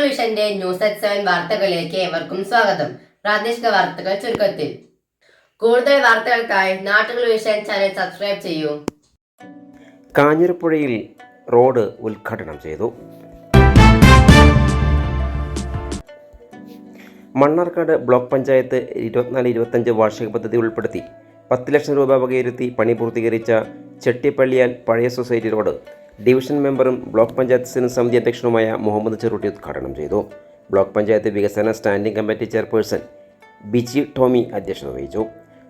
നാട്ടുകൾ വിഷന്റെ news at 7 വാർത്തകളിലേക്ക് ഏവർക്കും സ്വാഗതം. പ്രാദേശിക വാർത്തകൾ ചുരുക്കത്തിൽ. കൂടുതൽ വാർത്തകൾക്കായി നാട്ടുകൾ വിഷൻ ചാനൽ സബ്സ്ക്രൈബ് ചെയ്യൂ. കാഞ്ഞിരപ്പുഴയിൽ റോഡ് ഉദ്ഘാടനം ചെയ്തു. മണ്ണാർക്കാട് ബ്ലോക്ക് പഞ്ചായത്ത് 24-25 വാർഷിക പദ്ധതി ഉൾപ്പെടുത്തി 10 ലക്ഷം രൂപ വകയിരുത്തി പണി പൂർത്തീകരിച്ച ചെട്ടിപ്പള്ളിയാൽ പഴയ സൊസൈറ്റി റോഡ് ഡിവിഷൻ മെമ്പറും ബ്ലോക്ക് പഞ്ചായത്ത് സമിതി അധ്യക്ഷനുമായ മുഹമ്മദ് ചെറുട്ടി ഉദ്ഘാടനം ചെയ്തു. ബ്ലോക്ക് പഞ്ചായത്ത് വികസന standing committee chairperson Biji Tomy അധ്യക്ഷത വഹിച്ചു.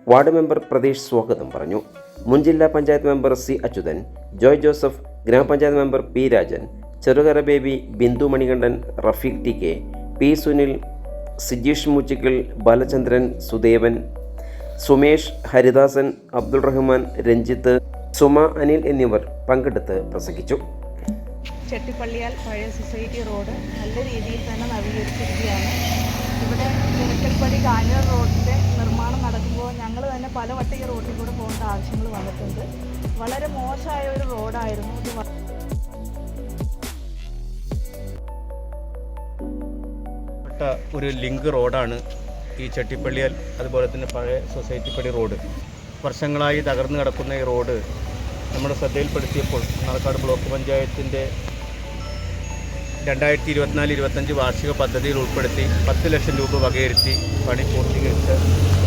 വാർഡ് മെമ്പർ പ്രതീഷ് സ്വാഗതം പറഞ്ഞു. മുൻ ജില്ലാ പഞ്ചായത്ത് മെമ്പർ സി അച്യുതൻ, ജോയ് ജോസഫ്, ഗ്രാമപഞ്ചായത്ത് member P Rajan, Cherukara Baby, Bindu Manikandan, Rafeeq T K, P Sunil, Sijeesh Moochikkal, Balachandran, Sudevan, Sumesh, Haridasan, Abdul Rahman, Ranjith, Suma, Anil എന്നിവർ പങ്കെടുത്ത് പ്രസംഗിച്ചു. ചെട്ടിപ്പള്ളിയാൽ പഴയ സൊസൈറ്റി റോഡ് നല്ല രീതിയിൽ തന്നെ നവീകരിച്ചിരിക്കുകയാണ്. ഇവിടെ കുറിക്കൽപ്പടി കാഞ്ഞിര റോഡിൻ്റെ നിർമ്മാണം നടക്കുമ്പോൾ ഞങ്ങൾ തന്നെ പലവട്ടം ഈ റോഡിൽ കൂടെ പോകേണ്ട ആവശ്യങ്ങൾ വന്നിട്ടുണ്ട്. വളരെ മോശമായ ഒരു റോഡായിരുന്നു ഇത്. ഒരു ലിങ്ക് റോഡാണ് ഈ ചെട്ടിപ്പള്ളിയാൽ, അതുപോലെ തന്നെ പഴയ സൊസൈറ്റിപ്പടി റോഡ്. വർഷങ്ങളായി തകർന്നു കിടക്കുന്ന ഈ റോഡ് നമ്മുടെ ശ്രദ്ധയിൽപ്പെടുത്തിയപ്പോൾ മണ്ണാർക്കാട് ബ്ലോക്ക് പഞ്ചായത്തിൻ്റെ 2024-25 വാർഷിക പദ്ധതിയിൽ ഉൾപ്പെടുത്തി 10 ലക്ഷം രൂപ വകയിരുത്തി പണി പൂർത്തീകരിച്ച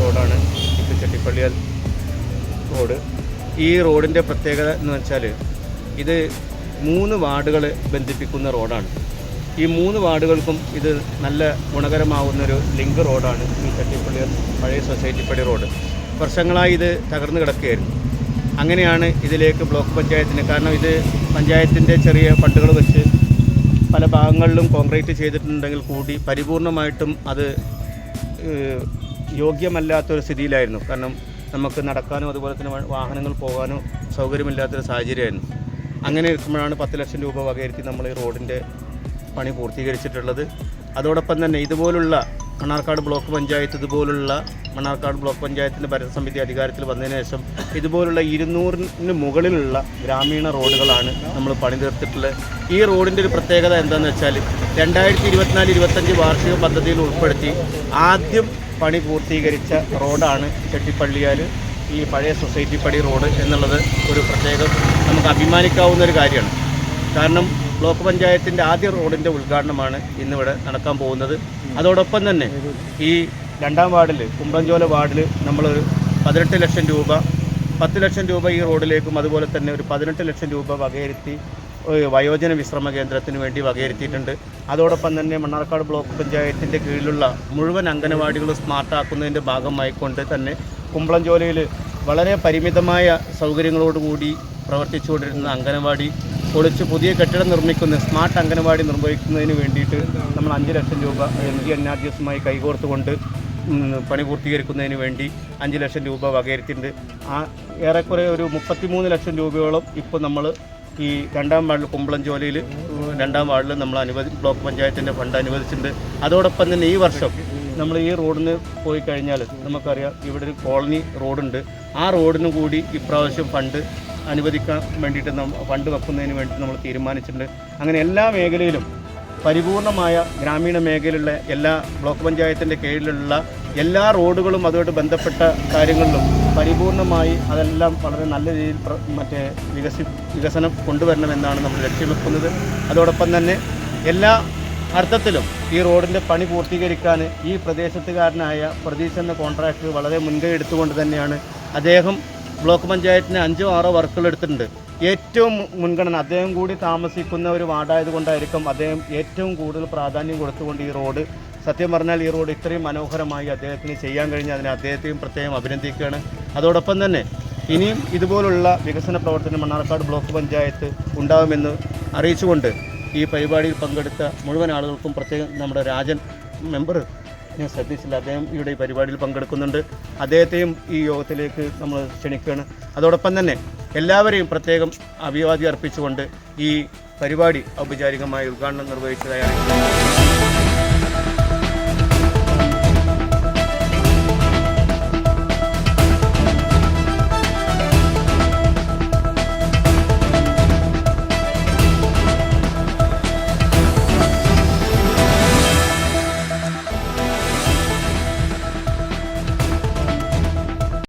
റോഡാണ് ഇത് ചെട്ടിപ്പള്ളിയാൽ റോഡ്. ഈ റോഡിൻ്റെ പ്രത്യേകത എന്ന് വെച്ചാൽ ഇത് 3 വാർഡുകൾ ബന്ധിപ്പിക്കുന്ന റോഡാണ്. ഈ 3 വാർഡുകൾക്കും ഇത് നല്ല ഗുണകരമാവുന്നൊരു ലിങ്ക് റോഡാണ് ഈ ചെട്ടിപ്പള്ളിയാൽ പഴയ സൊസൈറ്റിപ്പടി റോഡ്. വർഷങ്ങളായി ഇത് തകർന്നു കിടക്കുകയായിരുന്നു. അങ്ങനെയാണ് ഇതിലേക്ക് ബ്ലോക്ക് പഞ്ചായത്തിന്, കാരണം ഇത് പഞ്ചായത്തിൻ്റെ ചെറിയ ഫണ്ടുകൾ വെച്ച് പല ഭാഗങ്ങളിലും കോൺക്രീറ്റ് ചെയ്തിട്ടുണ്ടെങ്കിൽ കൂടി പരിപൂർണമായിട്ടും അത് യോഗ്യമല്ലാത്തൊരു സ്ഥിതിയിലായിരുന്നു. കാരണം നമുക്ക് നടക്കാനും അതുപോലെ തന്നെ വാഹനങ്ങൾ പോകാനും സൗകര്യമില്ലാത്തൊരു സാഹചര്യമായിരുന്നു. അങ്ങനെ ഇരിക്കുമ്പോഴാണ് 10 ലക്ഷം രൂപ വകയിരുത്തി നമ്മൾ ഈ റോഡിൻ്റെ പണി പൂർത്തീകരിച്ചിട്ടുള്ളത്. അതോടൊപ്പം തന്നെ ഇതുപോലുള്ള മണ്ണാർക്കാട് ബ്ലോക്ക് പഞ്ചായത്തിൻ്റെ ഭരണസമിതി അധികാരത്തിൽ വന്നതിന് ശേഷം ഇതുപോലുള്ള 200-ന് മുകളിലുള്ള ഗ്രാമീണ റോഡുകളാണ് നമ്മൾ പണി തീർത്തിട്ടുള്ളത്. ഈ റോഡിൻ്റെ ഒരു പ്രത്യേകത എന്താണെന്ന് വെച്ചാൽ 2024-25 വാർഷിക പദ്ധതിയിൽ ഉൾപ്പെടുത്തി ആദ്യം പണി പൂർത്തീകരിച്ച റോഡാണ് ചെട്ടിപ്പള്ളിയാൽ ഈ പഴയ സൊസൈറ്റിപ്പടി റോഡ് എന്നുള്ളത് ഒരു പ്രത്യേകം നമുക്ക് അഭിമാനിക്കാവുന്ന ഒരു കാര്യമാണ്. കാരണം ബ്ലോക്ക് പഞ്ചായത്തിൻ്റെ ആദ്യ റോഡിൻ്റെ ഉദ്ഘാടനമാണ് ഇന്നിവിടെ നടക്കാൻ പോകുന്നത്. അതോടൊപ്പം തന്നെ ഈ 2ാം വാർഡിൽ, കുമ്പളഞ്ചോല വാർഡിൽ നമ്മളൊരു 18 ലക്ഷം രൂപ, 10 ലക്ഷം രൂപ ഈ റോഡിലേക്കും അതുപോലെ തന്നെ ഒരു 18 ലക്ഷം രൂപ വകയിരുത്തി വയോജന വിശ്രമ കേന്ദ്രത്തിന് വേണ്ടി വകയിരുത്തിയിട്ടുണ്ട്. അതോടൊപ്പം തന്നെ മണ്ണാർക്കാട് ബ്ലോക്ക് പഞ്ചായത്തിൻ്റെ കീഴിലുള്ള മുഴുവൻ അംഗനവാടികൾ സ്മാർട്ടാക്കുന്നതിൻ്റെ ഭാഗമായിക്കൊണ്ട് തന്നെ കുമ്പളഞ്ചോലയിൽ വളരെ പരിമിതമായ സൗകര്യങ്ങളോടുകൂടി പ്രവർത്തിച്ചുകൊണ്ടിരുന്ന അംഗനവാടി പൊളിച്ച് പുതിയ കെട്ടിടം നിർമ്മിക്കുന്ന സ്മാർട്ട് അംഗനവാടി നിർവഹിക്കുന്നതിന് വേണ്ടിയിട്ട് നമ്മൾ 5 ലക്ഷം രൂപ NGNRGSമായി കൈകോർത്തുകൊണ്ട് പണി പൂർത്തീകരിക്കുന്നതിന് വേണ്ടി 5 ലക്ഷം രൂപ വകയിരുത്തിയിട്ടുണ്ട്. ഏറെക്കുറെ ഒരു 33 ലക്ഷം രൂപയോളം ഇപ്പോൾ നമ്മൾ ഈ 2ാം വാർഡിൽ കുമ്പളഞ്ചോലയിൽ 2ാം വാർഡിൽ നമ്മൾ ബ്ലോക്ക് പഞ്ചായത്തിൻ്റെ ഫണ്ട് അനുവദിച്ചിട്ടുണ്ട്. അതോടൊപ്പം തന്നെ ഈ വർഷം നമ്മൾ ഈ റോഡിന് പോയി കഴിഞ്ഞാൽ നമുക്കറിയാം ഇവിടെ ഒരു കോളനി റോഡുണ്ട്. ആ റോഡിന് കൂടി ഇപ്രാവശ്യം ഫണ്ട് അനുവദിക്കാൻ വേണ്ടിയിട്ട് ഫണ്ട് വെക്കുന്നതിന് വേണ്ടി നമ്മൾ തീരുമാനിച്ചിട്ടുണ്ട്. അങ്ങനെ എല്ലാ മേഖലയിലും പരിപൂർണമായ ഗ്രാമീണ മേഖലയിലുള്ള എല്ലാ ബ്ലോക്ക് പഞ്ചായത്തിൻ്റെ കീഴിലുള്ള എല്ലാ റോഡുകളും അതുമായിട്ട് ബന്ധപ്പെട്ട കാര്യങ്ങളിലും പരിപൂർണമായി അതെല്ലാം വളരെ നല്ല രീതിയിൽ വികസനം കൊണ്ടുവരണമെന്നാണ് നമ്മൾ ലക്ഷ്യം വെക്കുന്നത്. അതോടൊപ്പം തന്നെ എല്ലാ അർത്ഥത്തിലും ഈ റോഡിൻ്റെ പണി പൂർത്തീകരിക്കാൻ ഈ പ്രദേശത്തുകാരനായ പ്രതീഷ് എന്ന കോൺട്രാക്ടർ വളരെ മുൻകൈ എടുത്തുകൊണ്ട് തന്നെയാണ് അദ്ദേഹം ബ്ലോക്ക് പഞ്ചായത്തിന് 5-6 വർക്കുകൾ എടുത്തിട്ടുണ്ട്. ഏറ്റവും മുൻഗണന അദ്ദേഹം കൂടി താമസിക്കുന്ന ഒരു വാർഡായതുകൊണ്ടായിരിക്കും അദ്ദേഹം ഏറ്റവും കൂടുതൽ പ്രാധാന്യം കൊടുത്തുകൊണ്ട് ഈ റോഡ്, സത്യം പറഞ്ഞാൽ ഈ റോഡ് ഇത്രയും മനോഹരമായി അദ്ദേഹത്തിന് ചെയ്യാൻ കഴിഞ്ഞ അതിനെ അദ്ദേഹത്തെയും പ്രത്യേകം അഭിനന്ദിക്കുകയാണ്. അതോടൊപ്പം തന്നെ ഇനിയും ഇതുപോലുള്ള വികസന പ്രവർത്തനം മണ്ണാർക്കാട് ബ്ലോക്ക് പഞ്ചായത്ത് ഉണ്ടാകുമെന്ന് അറിയിച്ചുകൊണ്ട് ഈ പരിപാടിയിൽ പങ്കെടുത്ത മുഴുവൻ ആളുകൾക്കും പ്രത്യേകം നമ്മുടെ രാജൻ മെമ്പർ, ഞാൻ ശ്രദ്ധിച്ചില്ല, അദ്ദേഹം ഇവിടെ ഈ പരിപാടിയിൽ പങ്കെടുക്കുന്നുണ്ട്. അദ്ദേഹത്തെയും ഈ യോഗത്തിലേക്ക് നമ്മൾ ക്ഷണിക്കുകയാണ്. അതോടൊപ്പം തന്നെ എല്ലാവരെയും പ്രത്യേകം അഭിവാദ്യം അർപ്പിച്ചുകൊണ്ട് ഈ പരിപാടി ഔപചാരികമായി ഉദ്ഘാടനം നിർവഹിച്ചതായാണ്